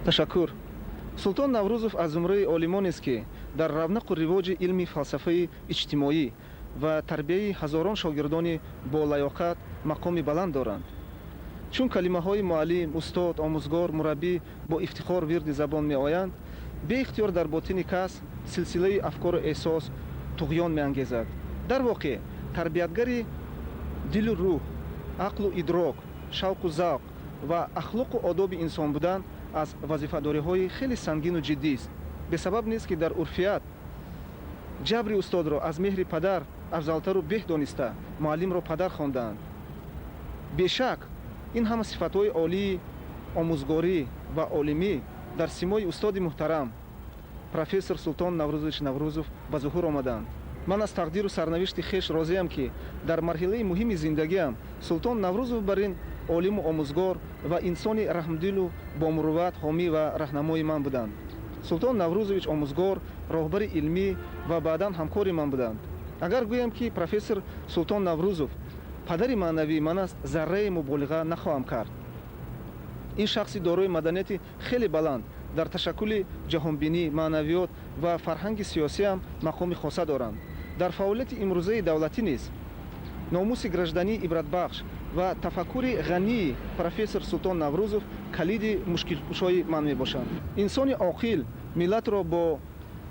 ташаккур. Султон Наврӯзов аз зумраи олимонест ки дар равнақу ривоҷи илми фалсафаи иҷтимоӣ ва тарбияи ҳазорон шогирдони болаёқат мақоми баланд доранд. чун калимаҳои муаллим, устод, омӯзгор, мураббӣ бо ифтихор вирди забон меоянд, беихтиёр дар ботини кас силсилаи афкору эҳсос туғён меангезад. дар воқеъ тарбиятгари дилу рӯҳ, ақлу идрок, шавқу завқ ва ахлоқу одоби инсон будан аз вазифадориҳои хеле сангину ҷиддист. бесабаб нест ки дар урфият ҷабри устодро аз меҳри падар афзалтару беҳ дониста муаллимро падар хондаанд. бешак ин ҳама сифатҳои олии омӯзгорӣ ва олимӣ дар симои устоди муҳтарам профессор Султон Наврӯзович Наврӯзов ба зуҳур омаданд. ман аз тақдиру сарнавишти хеш розиам ки дар марҳилаи муҳими зиндагиам Султон Наврӯзов бар ин олиму омӯзгор ва инсони раҳмдилу бомурувват ҳомӣ ва раҳнамои ман буданд. Султон Наврӯзович омӯзгор, роҳбари илмӣ ва баъдан ҳамкори ман буданд. агар гӯям ки профессор Султон Наврӯзов падари маънавии ман аст, зарраи муболиға нахоҳам кард. ин шахси дорои маданияти хеле баланд дар ташаккули ҷаҳонбинӣ, маънавиёт ва фарҳанги сиёсиам мақоми хоса доранд. дар фаъолияти имрӯзаи давлатӣ низ номуси граждании ибратбахш ва тафаккури ғании профессор Султон Наврӯзов калиди мушкилкушои ман мебошанд. инсони оқил миллатро бо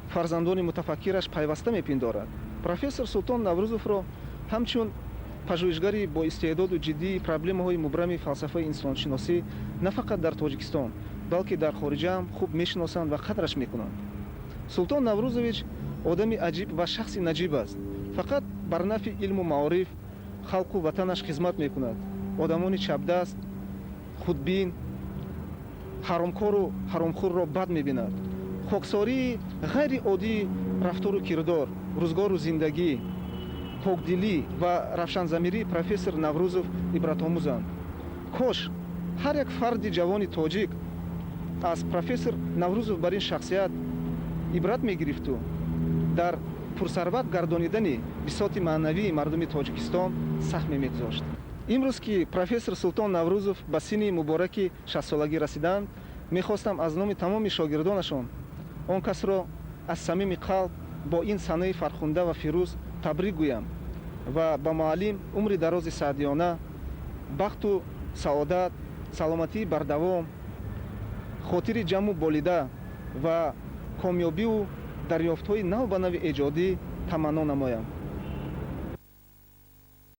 фарзандони мутафаккираш пайваста мепиндорад. профессор Султон Наврӯзовро ҳамчун пажӯҳишгари боистеъдоду ҷиддии проблемаҳои мубрами фалсафаи инсоншиносӣ на фақат дар Тоҷикистон, балки дар хориҷа ҳам хуб мешиносанд ва қадраш мекунанд. Султон Наврӯзович одами аҷиб ва шахси наҷиб аст. фақат бар нафъи илму маориф халқу ватанаш хизмат мекунад. одамони чапдаст, худбин, ҳаромкору ҳаромхӯрро бад мебинад. хоксории ғайриоддии рафтору кирдор, рӯзгору зиндагӣ, покдилӣ ва равшанзамирии профессор Наврӯзов ибратомӯзанд. кош ҳар як фарди ҷавони тоҷик аз профессор Наврӯзов бар ин шахсият ибрат мегирифту дар пурсарват гардонидани бисоти маънавии мардуми Тоҷикистон саҳме мегузошт. имрӯз ки профессор Султон Наврӯзов ба синни мубораки 60-солагӣ расиданд, мехостам аз номи тамоми шогирдонашон он касро аз самими қалб бо ин санаи фархунда ва фирӯз табрик гӯям ва ба муаллим умри дарози саъдиёна, бахту саодат, саломатии бардавом, хотири ҷамъу болида ва комёбиву дарёфтҳои нав ба нави эҷодӣ таманно намоям.